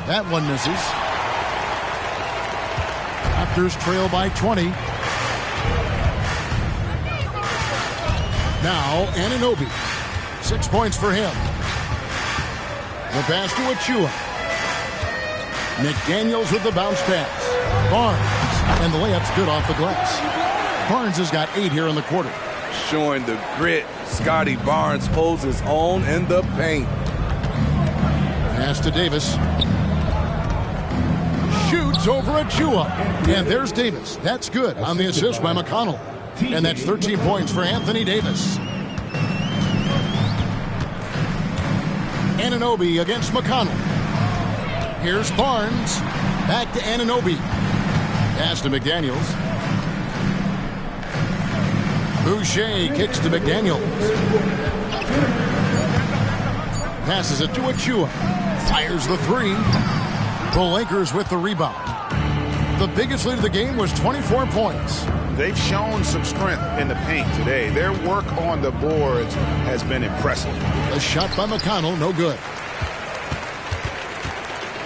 B: That one misses. Raptors trail by 20. Now Anunoby. 6 points for him. The pass to Achua. McDaniels with the bounce pass. Barnes. And the layup's good off the glass. Barnes has got 8 here in the quarter.
D: Showing the grit. Scotty Barnes holds his own in the paint.
B: Pass to Davis. Shoots over Achua. And there's Davis. That's good on the assist by McConnell. And that's 13 points for Anthony Davis. Anunoby against McConnell. Here's Barnes. Back to Anunoby. Pass to McDaniels. Boucher kicks to McDaniels. Passes it to Achua. Fires the 3. The Lakers with the rebound. The biggest lead of the game was 24 points.
C: They've shown some strength in the paint today. Their work on the boards has been impressive.
B: A shot by McConnell, no good.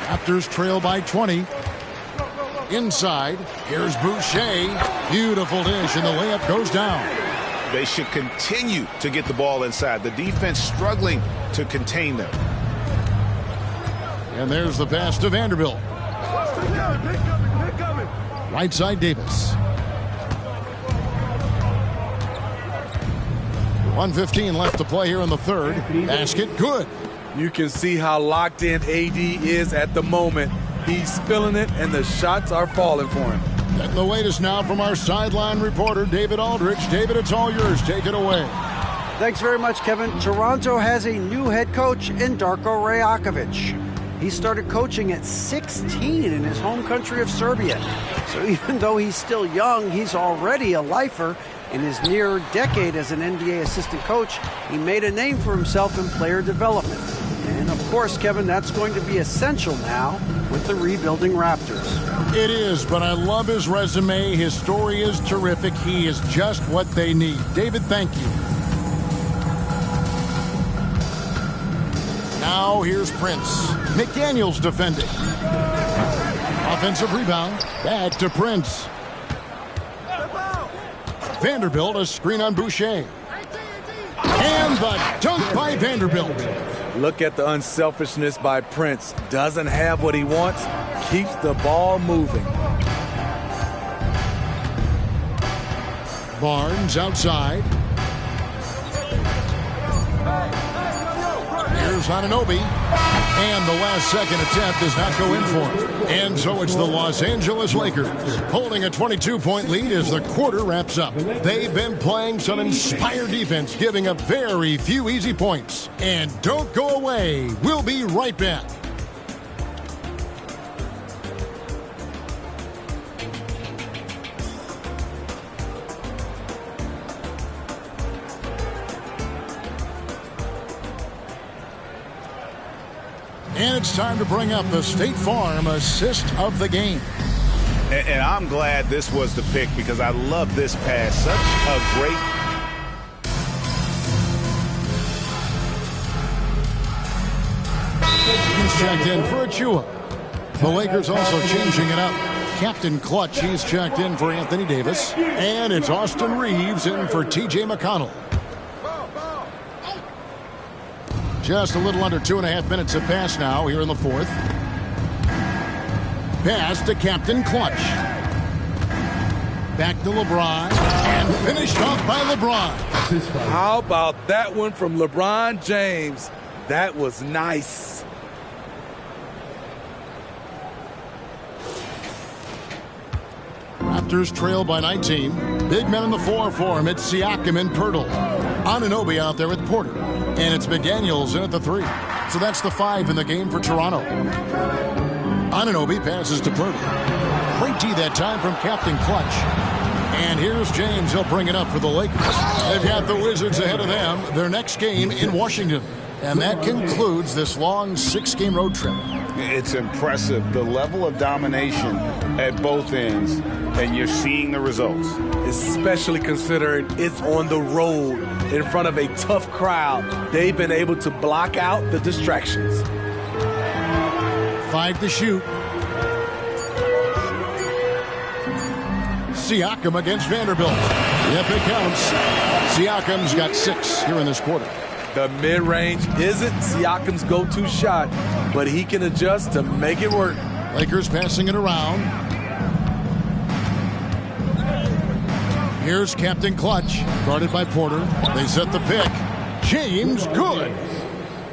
B: Raptors trail by 20. Inside, here's Boucher. Beautiful dish, and the layup goes down.
C: They should continue to get the ball inside. The defense struggling to contain them.
B: And there's the pass to Vanderbilt. Right side, Davis. 1:15 left to play here in the third. Basket good.
D: You can see how locked in AD is at the moment. He's feeling it, and the shots are falling for him.
B: Getting the latest now from our sideline reporter, David Aldrich. David, it's all yours. Take it away.
G: Thanks very much, Kevin. Toronto has a new head coach in Darko Rajakovic. He started coaching at 16 in his home country of Serbia. So even though he's still young, he's already a lifer. In his near decade as an NBA assistant coach, he made a name for himself in player development. And of course, Kevin, that's going to be essential now with the rebuilding Raptors.
B: It is, but I love his resume. His story is terrific. He is just what they need. David, thank you. Now here's Prince. McDaniels defending. Offensive rebound. Back to Prince. Vanderbilt, a screen on Boucher. And the dunk by Vanderbilt.
D: Look at the unselfishness by Prince. Doesn't have what he wants, keeps the ball moving.
B: Barnes outside. Here's Anunoby. And the last second attempt does not go in for him. And so it's the Los Angeles Lakers holding a 22-point lead as the quarter wraps up. They've been playing some inspired defense, giving up very few easy points. And don't go away. We'll be right back. And it's time to bring up the State Farm assist of the game.
C: And I'm glad this was the pick because I love this pass. Such a great.
B: He's checked in for Achua. The Lakers also changing it up. Captain Clutch, he's checked in for Anthony Davis. And it's Austin Reeves in for TJ McConnell. Just a little under 2.5 minutes have passed now here in the fourth. Pass to Captain Clutch. Back to LeBron. And finished off by LeBron.
D: How about that one from LeBron James? That was nice.
B: Raptors trail by 19. Big men in the 4 for him. It's Siakam and Pirtle. Anunoby out there with Porter. And it's McDaniels in at the 3. So that's the 5 in the game for Toronto. Anunoby passes to Pirtle. Great D that time from Captain Clutch. And here's James. He'll bring it up for the Lakers. They've got the Wizards ahead of them. Their next game in Washington. And that concludes this long 6-game road trip.
C: It's impressive, the level of domination at both ends, and you're seeing the results.
D: Especially considering it's on the road in front of a tough crowd. They've been able to block out the distractions.
B: 5 to shoot. Siakam against Vanderbilt. Yep, it counts. Siakam's got 6 here in this quarter.
D: The mid-range isn't Siakam's go-to shot, but he can adjust to make it work.
B: Lakers passing it around. Here's Captain Clutch, guarded by Porter. They set the pick. James, good.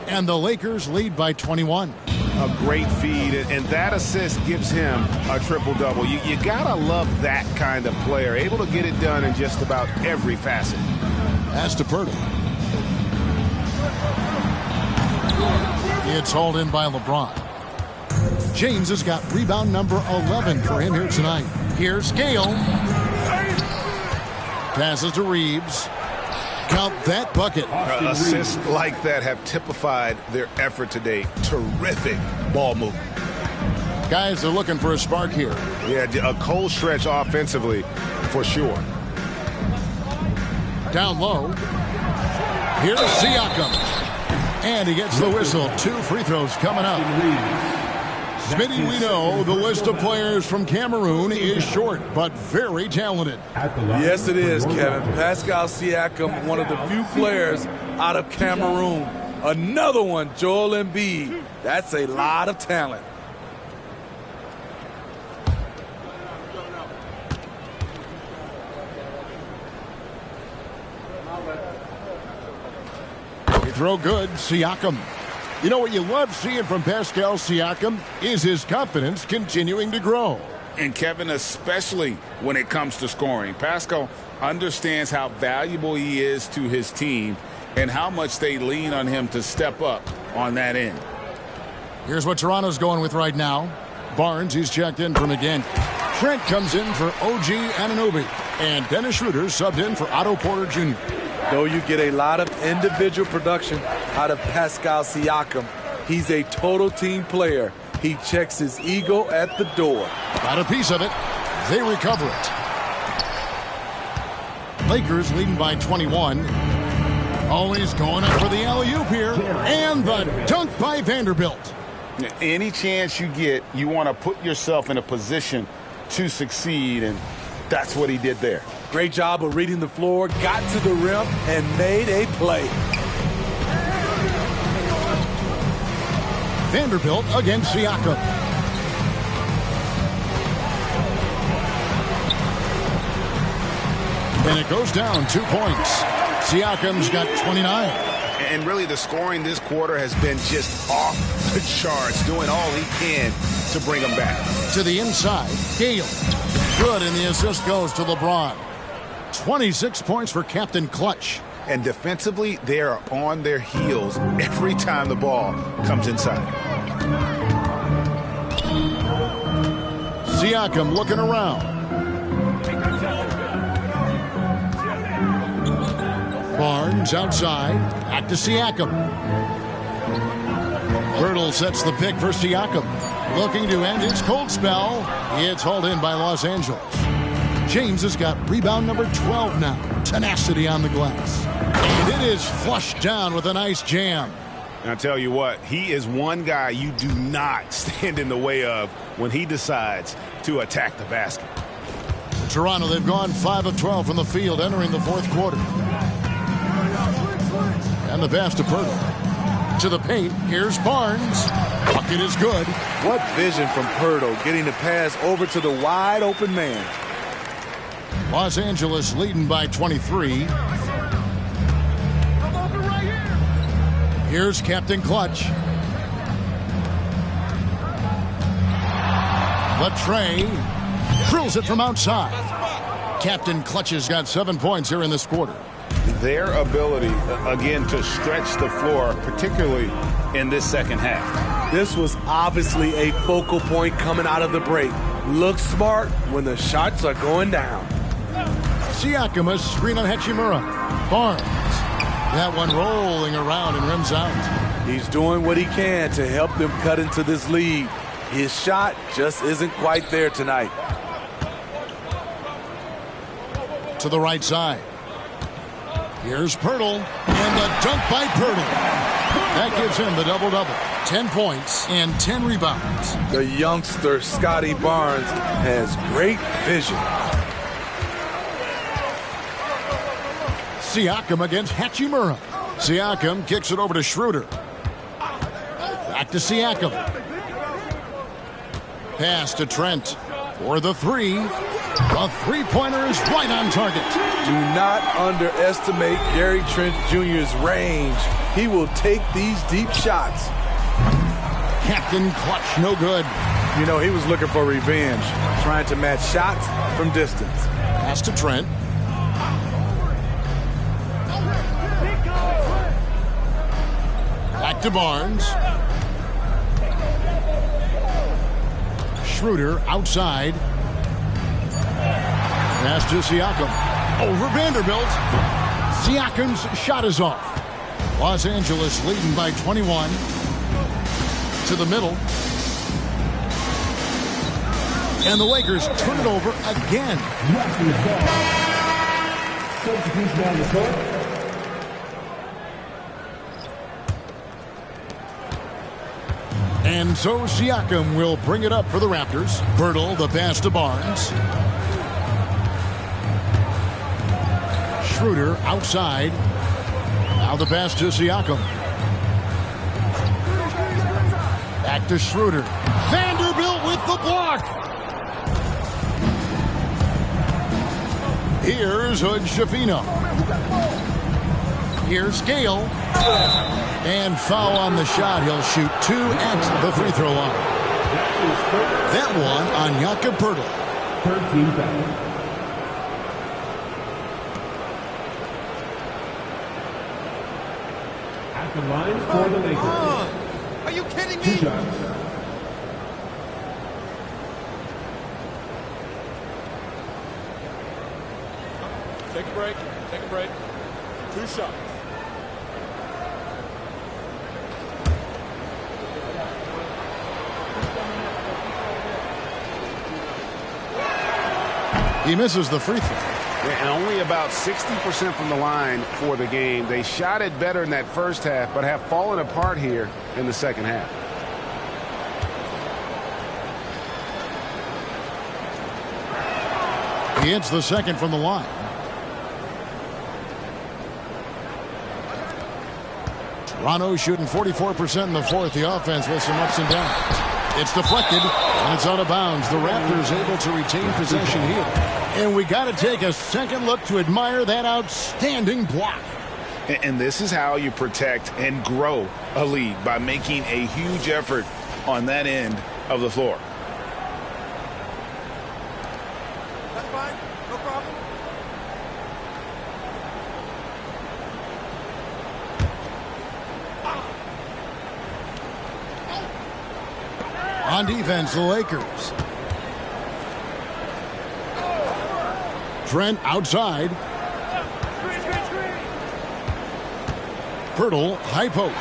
B: And the Lakers lead by 21.
C: A great feed, and that assist gives him a triple-double. You gotta love that kind of player, able to get it done in just about every facet.
B: As to Pirtle. It's hauled in by LeBron. James has got rebound number 11 for him here tonight. Here's Gale. Passes to Reeves. Count that bucket.
C: Assists like that have typified their effort today. Terrific ball movement.
B: Guys are looking for a spark here.
C: Yeah, a cold stretch offensively for sure.
B: Down low. Here's Siakam. And he gets the whistle. 2 free throws coming up. Smitty, we know the list of players from Cameroon is short, but very talented.
D: Yes, it is, Kevin. Pascal Siakam, one of the few players out of Cameroon. Another one, Joel Embiid. That's a lot of talent.
B: throw good. Siakam. You know what you love seeing from Pascal Siakam is his confidence continuing to grow.
E: And Kevin, especially when it comes to scoring, Pascal understands how valuable he is to his team and how much they lean on him to step up on that end.
B: Here's what Toronto's going with right now. Barnes, he's checked in from again. Trent comes in for OG Anunoby. And Dennis Schroeder subbed in for Otto Porter Jr.
D: Though you get a lot of individual production out of Pascal Siakam, he's a total team player. He checks his ego at the door.
B: Got a piece of it. They recover it. Lakers leading by 21. Always going up for the alley-oop here. And the dunk by Vanderbilt.
E: Any chance you get, you want to put yourself in a position to succeed, and that's what he did there.
D: Great job of reading the floor, got to the rim, and made a play.
B: Vanderbilt against Siakam. And it goes down 2 points. Siakam's got 29.
C: And really the scoring this quarter has been just off the charts, doing all he can to bring them back.
B: To the inside, Gale. Good, and the assist goes to LeBron. 26 points for Captain Clutch.
C: And defensively, they are on their heels every time the ball comes inside.
B: Siakam looking around. Barnes outside. Back to Siakam. Birtle sets the pick for Siakam. Looking to end his cold spell. It's hauled in by Los Angeles. James has got rebound number 12 now. Tenacity on the glass. And it is flushed down with a nice jam.
C: And I'll tell you what, he is one guy you do not stand in the way of when he decides to attack the basket.
B: Toronto, they've gone 5 of 12 from the field entering the fourth quarter. And the pass to Pirtle. To the paint, here's Barnes. Bucket is good.
D: What vision from Pirtle, getting the pass over to the wide open man.
B: Los Angeles leading by 23. Here's Captain Clutch. Latrey drills it from outside. Captain Clutch has got 7 points here in this quarter.
E: Their ability, again, to stretch the floor, particularly in this second half.
D: This was obviously a focal point coming out of the break. Look smart when the shots are going down.
B: Siakam, a screen on Hachimura. Barnes. That one rolling around and rims out.
D: He's doing what he can to help them cut into this lead. His shot just isn't quite there tonight.
B: To the right side. Here's Pirtle. And the dunk by Pirtle. That gives him the double-double. 10 points and 10 rebounds.
D: The youngster, Scotty Barnes, has great vision.
B: Siakam against Hachimura. Siakam kicks it over to Schroeder. Back to Siakam. Pass to Trent for the three. The three-pointer is right on target.
D: Do not underestimate Gary Trent Jr.'s range. He will take these deep shots.
B: Captain Clutch, no good.
D: You know, he was looking for revenge, trying to match shots from distance.
B: Pass to Trent. Back to Barnes. Schroeder outside. Pass to Siakam. Over Vanderbilt. Siakam's shot is off. Los Angeles leading by 21. To the middle. And the Lakers turn it over again. And so Siakam will bring it up for the Raptors. Pirtle, the pass to Barnes. Schroeder outside. Now the pass to Siakam. Back to Schroeder. Vanderbilt with the block. Here's Hood Schifino. Here's Gale. And foul on the shot. He'll shoot 2 at the free throw line. That one on Jakob Poeltl.
K: 13 fouls. At the line for the Lakers.
L: Are you kidding me?
K: 2 shots.
M: Take a break. Take a break. 2 shots.
B: He misses the free throw.
C: And only about 60% from the line for the game. They shot it better in that first half, but have fallen apart here in the second half.
B: He hits the second from the line. Toronto shooting 44% in the fourth. The offense with some ups and downs. It's deflected, and it's out of bounds. The Raptors able to retain possession here. And we got to take a second look to admire that outstanding block.
C: And this is how you protect and grow a lead, by making a huge effort on that end of the floor.
L: That's fine. No problem.
B: On defense, the Lakers. Trent outside. Poeltl, high post.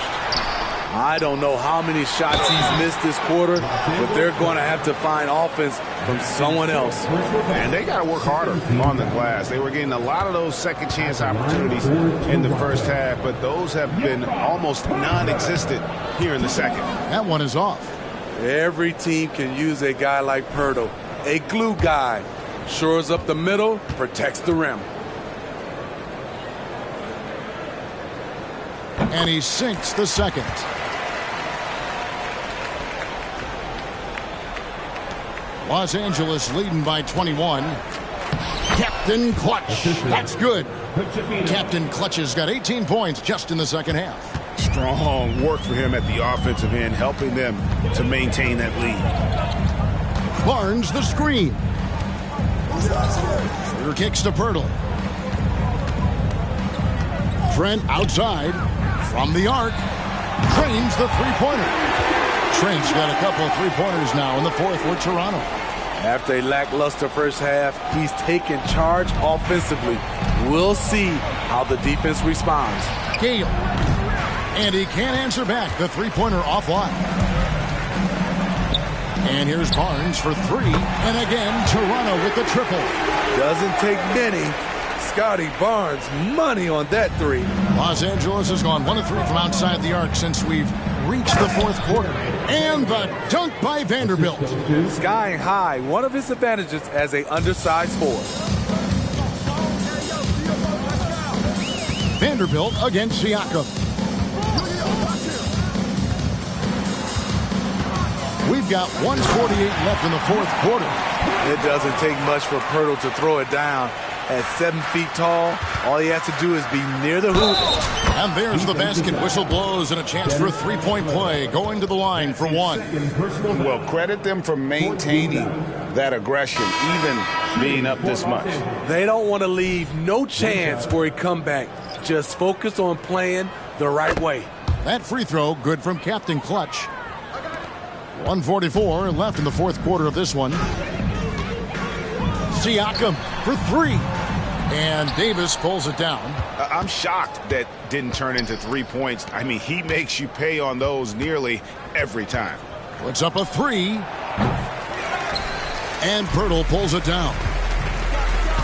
D: I don't know how many shots he's missed this quarter, but they're going to have to find offense from someone else.
C: And they got to work harder on the glass. They were getting a lot of those second chance opportunities in the first half, but those have been almost non-existent here in the second.
B: That one is off.
D: Every team can use a guy like Poeltl, a glue guy. Shores up the middle, protects the rim.
B: And he sinks the second. Los Angeles leading by 21. Captain Clutch. That's good. Captain Clutch has got 18 points just in the second half.
C: Strong work for him at the offensive end, helping them to maintain that lead.
B: Barnes the screen. Shooter kicks to Poeltl. Trent outside from the arc. Drains the three-pointer. Trent's got a couple of three-pointers now in the fourth for Toronto.
D: After a lackluster first half, he's taken charge offensively. We'll see how the defense responds.
B: Gale. And he can't answer back. The three-pointer offline. And here's Barnes for three. And again, Toronto with the triple.
D: Doesn't take many. Scotty Barnes, money on that three.
B: Los Angeles has gone 1 of 3 from outside the arc since we've reached the fourth quarter. And the dunk by Vanderbilt.
D: Skying high, one of his advantages as a undersized forward.
B: Vanderbilt against Siakam. We've got 1:48 left in the fourth quarter.
D: It doesn't take much for Poeltl to throw it down. At 7 feet tall, all he has to do is be near the hoop.
B: And there's the basket. Whistle blows and a chance for a three-point play. Going to the line for one.
C: Well, credit them for maintaining that aggression, even being up this much.
D: They don't want to leave no chance for a comeback. Just focus on playing the right way.
B: That free throw good from Captain Clutch. 1:44 left in the fourth quarter of this one. Siakam for three. And Davis pulls it down.
C: I'm shocked that didn't turn into 3 points. I mean, he makes you pay on those nearly every time.
B: Puts up a three. And Poeltl pulls it down.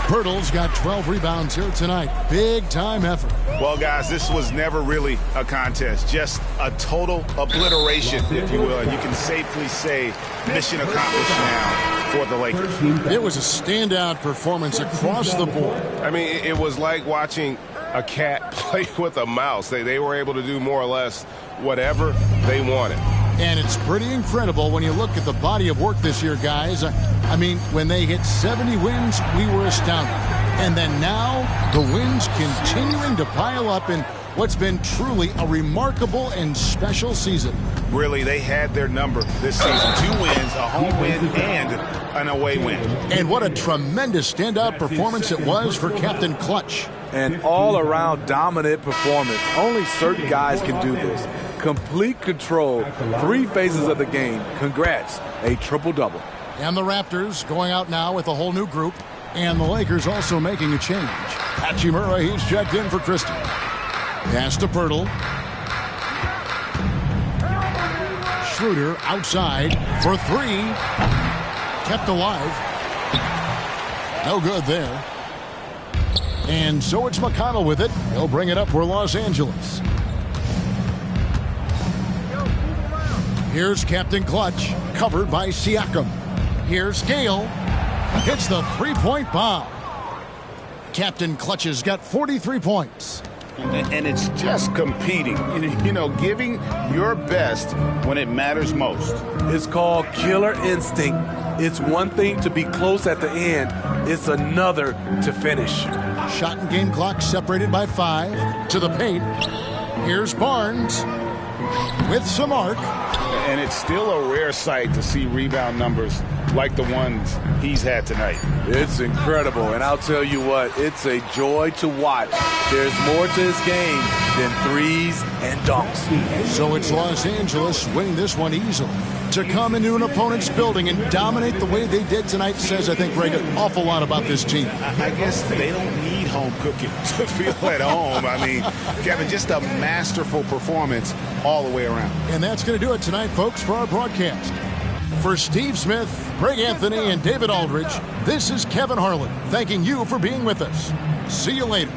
B: Poeltl's got 12 rebounds here tonight. Big time effort.
C: Well, guys, this was never really a contest. Just a total obliteration, if you will. And you can safely say mission accomplished now for the Lakers.
B: It was a standout performance across the board.
N: I mean, it was like watching a cat play with a mouse. They were able to do more or less whatever they wanted.
B: And it's pretty incredible when you look at the body of work this year, guys. I mean, when they hit 70 wins, we were astounded. And then now, the wins continuing to pile up in what's been truly a remarkable and special season.
C: Really, they had their number this season. 2 wins, a home win, and an away win.
B: And what a tremendous standout performance it was for Captain Clutch.
D: An all-around dominant performance. Only certain guys can do this. Complete control, 3 phases of the game. Congrats, a triple-double.
B: And the Raptors going out now with a whole new group. And the Lakers also making a change. Hachimura, he's checked in for Christie. Pass to Pirtle. Schroeder outside for 3. Kept alive. No good there. And so it's McConnell with it. He'll bring it up for Los Angeles. Here's Captain Clutch, covered by Siakam. Here's Gale. Hits the 3-point bomb. Captain Clutch has got 43 points.
C: And it's just competing, giving your best when it matters most.
D: It's called killer instinct. It's one thing to be close at the end. It's another to finish.
B: Shot and game clock separated by 5. To the paint. Here's Barnes with some arc.
C: And it's still a rare sight to see rebound numbers like the ones he's had tonight.
D: It's incredible, and I'll tell you what, it's a joy to watch. There's more to his game than threes and dunks.
B: So it's Los Angeles winning this one easily. To come into an opponent's building and dominate the way they did tonight says, I think, Greg, an awful lot about this team.
C: I guess they don't need home cooking to feel at home. I mean, Kevin, just a masterful performance all the way around.
B: And that's going to do it tonight, folks, for our broadcast. For Steve Smith, Greg Anthony, and David Aldridge, this is Kevin Harlan thanking you for being with us. See you later.